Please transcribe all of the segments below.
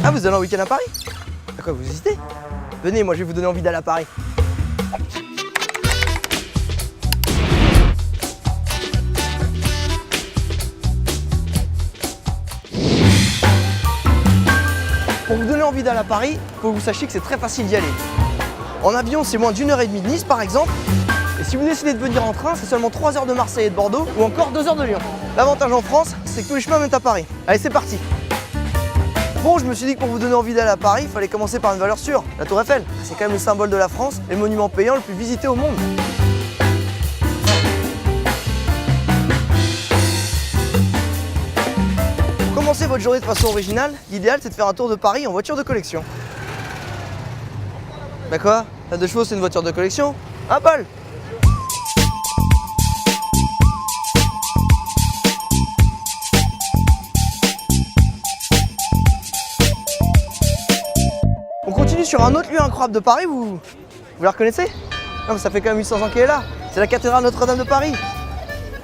Ah, vous allez en week-end à Paris? À quoi, vous hésitez? Venez, moi je vais vous donner envie d'aller à Paris. Pour vous donner envie d'aller à Paris, il faut que vous sachiez que c'est très facile d'y aller. En avion, c'est moins d'1h30 de Nice par exemple. Et si vous décidez de venir en train, c'est seulement 3 heures de Marseille et de Bordeaux ou encore 2 heures de Lyon. L'avantage en France, c'est que tous les chemins mènent à Paris. Allez, c'est parti! Bon, je me suis dit que pour vous donner envie d'aller à Paris, il fallait commencer par une valeur sûre, la Tour Eiffel. C'est quand même le symbole de la France et le monument payant le plus visité au monde. Pour commencer votre journée de façon originale, l'idéal c'est de faire un tour de Paris en voiture de collection. D'accord? La 2 chevaux c'est une voiture de collection? Un Paul! On continue sur un autre lieu incroyable de Paris, vous la reconnaissez? Non mais ça fait quand même 800 ans qu'elle est là. C'est la cathédrale Notre-Dame de Paris.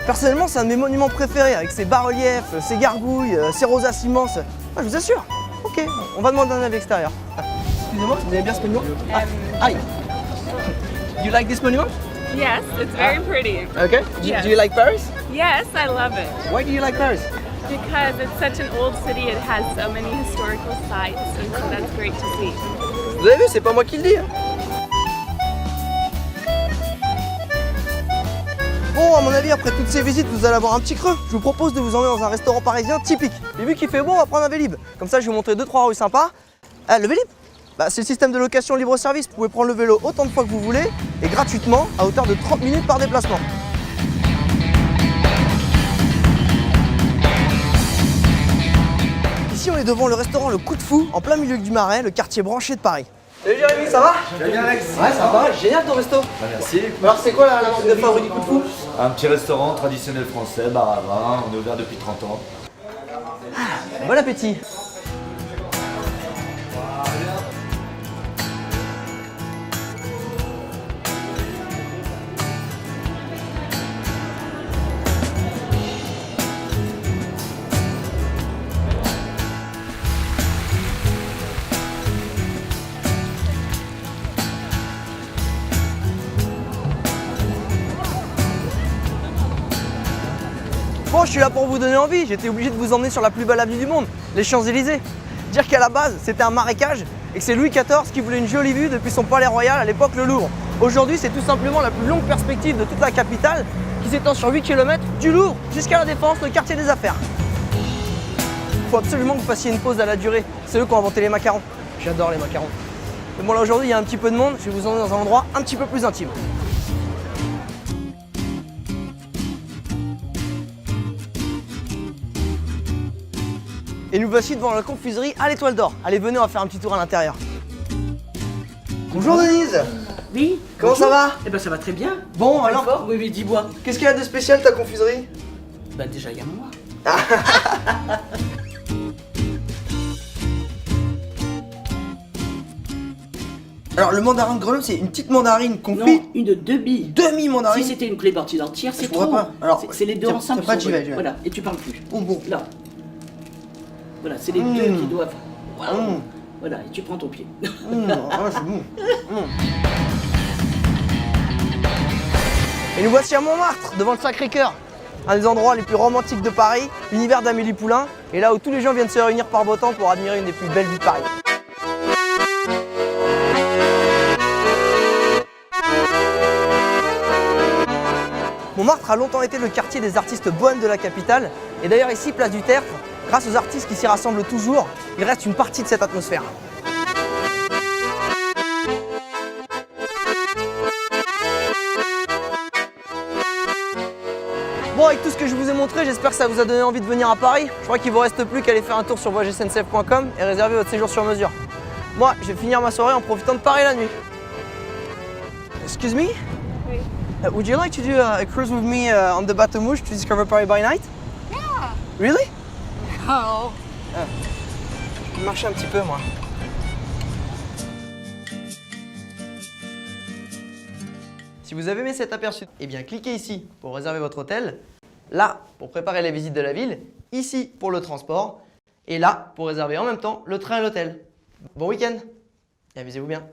Personnellement, c'est un de mes monuments préférés, avec ses bas-reliefs, ses gargouilles, ses rosaces immenses. Ah, je vous assure. Ok, on va demander un avis extérieur. Excusez-moi, vous aimez bien ce monument? Aïe. You like this monument? Yes, it's very pretty. Okay. Yes. Do you like Paris? Yes, I love it. Why do you like Paris? Because it's such an old city, it has so many historical sites, and so that's great to see. Vous avez vu, c'est pas moi qui le dis. Bon, à mon avis, après toutes ces visites, vous allez avoir un petit creux. Je vous propose de vous emmener dans un restaurant parisien typique. Et vu qu'il fait beau, on va prendre un Vélib. Comme ça, je vais vous montrer 2-3 rues sympas. Ah, le Vélib? Bah, c'est le système de location libre-service. Vous pouvez prendre le vélo autant de fois que vous voulez et gratuitement à hauteur de 30 minutes par déplacement. Ici, on est devant le restaurant Le Coup de Fou, en plein milieu du Marais, le quartier branché de Paris. Salut Jérémy, ça va? Tu vas bien Alex? Ouais, ça va, génial ton resto. Bah, merci. Alors, c'est quoi la marque de favori du Coup de Fou? Un petit restaurant traditionnel français, bar à vin, on est ouvert depuis 30 ans. Bon appétit. Bon, je suis là pour vous donner envie, j'étais obligé de vous emmener sur la plus belle avenue du monde, les Champs-Élysées. Dire qu'à la base, c'était un marécage et que c'est Louis XIV qui voulait une jolie vue depuis son palais royal à l'époque le Louvre. Aujourd'hui, c'est tout simplement la plus longue perspective de toute la capitale qui s'étend sur 8 km du Louvre jusqu'à la Défense, le quartier des affaires. Il faut absolument que vous fassiez une pause à la durée. C'est eux qui ont inventé les macarons. J'adore les macarons. Mais bon, là aujourd'hui, il y a un petit peu de monde, je vais vous emmener dans un endroit un petit peu plus intime. Et nous voici devant la confiserie à l'Étoile d'Or. Allez, venez, on va faire un petit tour à l'intérieur. Bonjour Denise. Oui. Comment bonjour. ça va? Eh ben ça va très bien. Bon, alors, Fort. Oui, oui, dis-moi. qu'est-ce qu'il y a de spécial ta confiserie? Bah déjà, il y a moi. Alors, le mandarin de Grenoble, c'est une petite mandarine Non, confite. une de 2 billes. Demi-mandarine. Si c'était une clé partie entière, c'est Je vois trop. pas. Alors, C'est les deux tiens, ensemble. tiens, qui pas, sont j'y vais. Voilà, et tu parles plus. Bon. Là. Voilà, c'est les deux qui doivent. Waouh. Mmh. Voilà, et tu prends ton pied. Ah, c'est bon. Et nous voici à Montmartre, devant le Sacré-Cœur. Un des endroits les plus romantiques de Paris, l'univers d'Amélie Poulain, et là où tous les gens viennent se réunir par beau temps pour admirer une des plus belles vues de Paris. Montmartre a longtemps été le quartier des artistes bohèmes de la capitale, et d'ailleurs ici, place du Tertre, grâce aux artistes qui s'y rassemblent toujours, il reste une partie de cette atmosphère. Bon, avec tout ce que je vous ai montré, j'espère que ça vous a donné envie de venir à Paris. Je crois qu'il ne vous reste plus qu'à aller faire un tour sur voyagesncf.com et réserver votre séjour sur mesure. Moi, je vais finir ma soirée en profitant de Paris la nuit. Excuse me? Oui. Would you like to do a cruise with me on the Bateau Mouche to discover Paris by night? Yeah. Really? Oh. Je vais marcher un petit peu, moi. Si vous avez aimé cet aperçu, eh bien cliquez ici pour réserver votre hôtel, là pour préparer les visites de la ville, ici pour le transport Et là, pour réserver en même temps le train et l'hôtel. Bon week-end et amusez-vous bien.